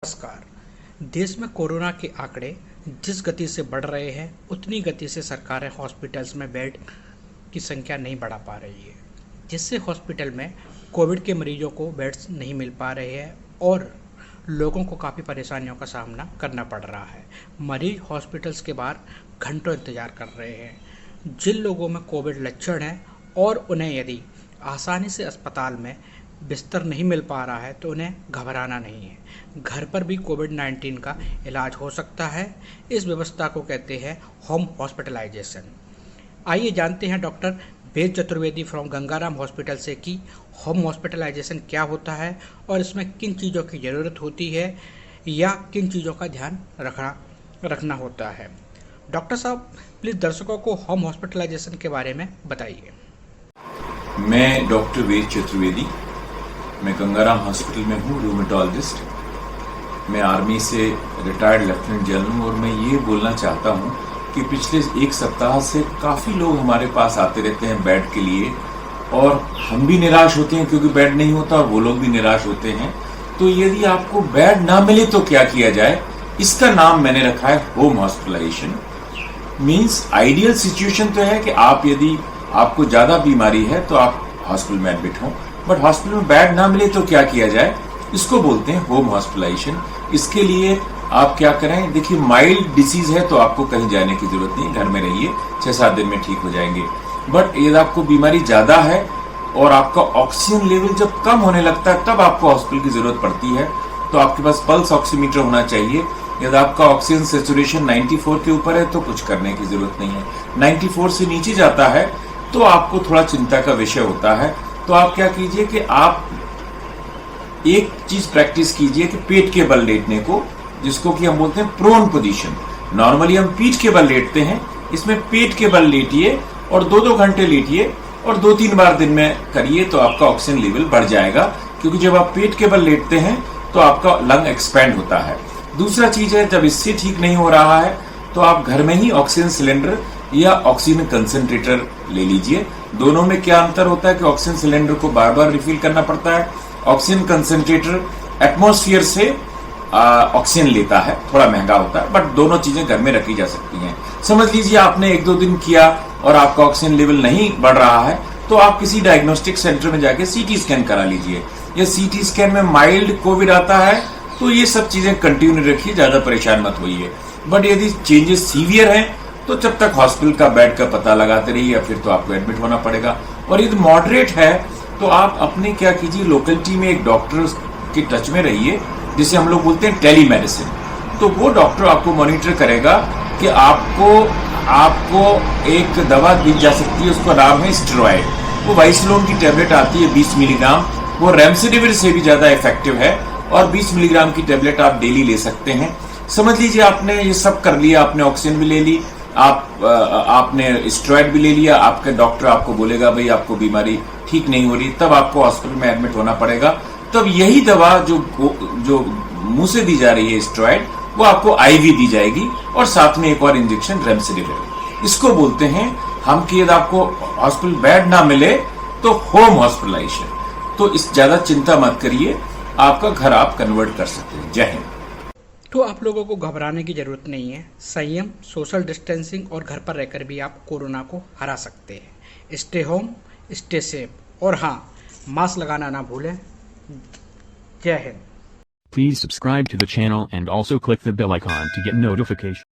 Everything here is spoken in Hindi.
नमस्कार। देश में कोरोना के आंकड़े जिस गति से बढ़ रहे हैं उतनी गति से सरकारें हॉस्पिटल्स में बेड की संख्या नहीं बढ़ा पा रही है, जिससे हॉस्पिटल में कोविड के मरीजों को बेड्स नहीं मिल पा रहे हैं और लोगों को काफ़ी परेशानियों का सामना करना पड़ रहा है। मरीज हॉस्पिटल्स के बाहर घंटों इंतजार कर रहे हैं। जिन लोगों में कोविड लक्षण हैं और उन्हें यदि आसानी से अस्पताल में बिस्तर नहीं मिल पा रहा है तो उन्हें घबराना नहीं है। घर पर भी कोविड-19 का इलाज हो सकता है। इस व्यवस्था को कहते हैं होम हॉस्पिटलाइजेशन। आइए जानते हैं doctor Ved Chaturvedi from Gangaram hospital से कि होम हॉस्पिटलाइजेशन क्या होता है और इसमें किन चीज़ों की ज़रूरत होती है या किन चीज़ों का ध्यान रखना होता है। डॉक्टर साहब, प्लीज़ दर्शकों को होम हॉस्पिटलाइजेशन के बारे में बताइए। मैं डॉक्टर वेद चतुर्वेदी, मैं गंगाराम हॉस्पिटल में हूँ, रूमेटोलॉजिस्ट। मैं आर्मी से रिटायर्ड लेफ्टिनेंट जनरल हूँ और मैं ये बोलना चाहता हूँ कि पिछले एक सप्ताह से काफ़ी लोग हमारे पास आते रहते हैं बेड के लिए और हम भी निराश होते हैं क्योंकि बेड नहीं होता और वो लोग भी निराश होते हैं। तो यदि आपको बेड ना मिले तो क्या किया जाए, इसका नाम मैंने रखा है home hospitalisation. Means ideal situation तो है कि आप यदि आपको ज़्यादा बीमारी है तो आप हॉस्पिटल में एडमिट हों, बट हॉस्पिटल में बेड ना मिले तो क्या किया जाए, इसको बोलते हैं होम हॉस्पिटलाइजेशन। इसके लिए आप क्या करें, देखिए माइल्ड डिसीज है तो आपको कहीं जाने की जरूरत नहीं, घर में रहिए, 6-7 दिन में ठीक हो जाएंगे। बट यदि आपको बीमारी ज्यादा है और आपका ऑक्सीजन लेवल जब कम होने लगता है तब आपको हॉस्पिटल की जरूरत पड़ती है, तो आपके पास पल्स ऑक्सीमीटर होना चाहिए। यदि आपका ऑक्सीजन सेचुरेशन 94 के ऊपर है तो कुछ करने की जरूरत नहीं है। 94 से नीचे जाता है तो आपको थोड़ा चिंता का विषय होता है। तो आप क्या कीजिए कि आप एक चीज प्रैक्टिस कीजिए कि पेट के बल लेटने को, जिसको कि हम बोलते हैं प्रोन पोजीशन। नॉर्मली हम पीठ के बल लेटते हैं, इसमें पेट के बल लेटिए और 2-2 घंटे लेटिए और 2-3 बार दिन में करिए तो आपका ऑक्सीजन लेवल बढ़ जाएगा, क्योंकि जब आप पेट के बल लेटते हैं तो आपका लंग एक्सपैंड होता है। दूसरा चीज है, जब इससे ठीक नहीं हो रहा है तो आप घर में ही ऑक्सीजन सिलेंडर या ऑक्सीजन कंसंट्रेटर ले लीजिए। दोनों में क्या अंतर होता है कि ऑक्सीजन सिलेंडर को बार बार रिफिल करना पड़ता है, ऑक्सीजन कंसंट्रेटर एटमॉस्फेयर से ऑक्सीजन लेता है, थोड़ा महंगा होता है, बट दोनों चीजें घर में रखी जा सकती हैं। समझ लीजिए आपने 1-2 दिन किया और आपका ऑक्सीजन लेवल नहीं बढ़ रहा है तो आप किसी डायग्नोस्टिक सेंटर में जाके सीटी स्कैन करा लीजिए। या सीटी स्कैन में माइल्ड कोविड आता है तो ये सब चीजें कंटिन्यू रखिए, ज्यादा परेशान मत होइए। बट यदि चेंजेस सीवियर हैं तो जब तक हॉस्पिटल का बेड का पता लगाते रहिए, फिर तो आपको एडमिट होना पड़ेगा। और यदि मॉडरेट है तो आप अपने क्या कीजिए, लोकेलिटी में एक डॉक्टर के टच में रहिए, जिसे हम लोग बोलते हैं टेली मेडिसिन। तो वो डॉक्टर आपको मॉनिटर करेगा कि आपको एक दवा दी जा सकती है, उसका नाम है स्टेरॉइड। वो वाइसलोन की टैबलेट आती है 20 मिलीग्राम, वो रेमडेसिविर से भी ज्यादा इफेक्टिव है और 20 मिलीग्राम की टैबलेट आप डेली ले सकते हैं। समझ लीजिए आपने ये सब कर लिया, आपने ऑक्सीजन भी ले ली, आपने स्टेरॉइड भी ले लिया, आपके डॉक्टर आपको बोलेगा भाई आपको बीमारी ठीक नहीं हो रही, तब आपको हॉस्पिटल में एडमिट होना पड़ेगा। तब यही दवा जो मुंह से दी जा रही है स्टेरॉइड, वो आपको आईवी दी जाएगी और साथ में एक और इंजेक्शन रेमडेसिविर। इसको बोलते हैं हम कि यदि आपको हॉस्पिटल बेड ना मिले तो होम हॉस्पिटलाइजेशन। तो इस ज्यादा चिंता मत करिए, आपका घर आप कन्वर्ट कर सकते हैं। जय हिंद। तो आप लोगों को घबराने की ज़रूरत नहीं है। संयम, सोशल डिस्टेंसिंग और घर पर रहकर भी आप कोरोना को हरा सकते हैं। स्टे होम, स्टे सेफ और हाँ, मास्क लगाना ना भूलें। जय Hind. Please subscribe to the channel and also click the bell icon to get notification.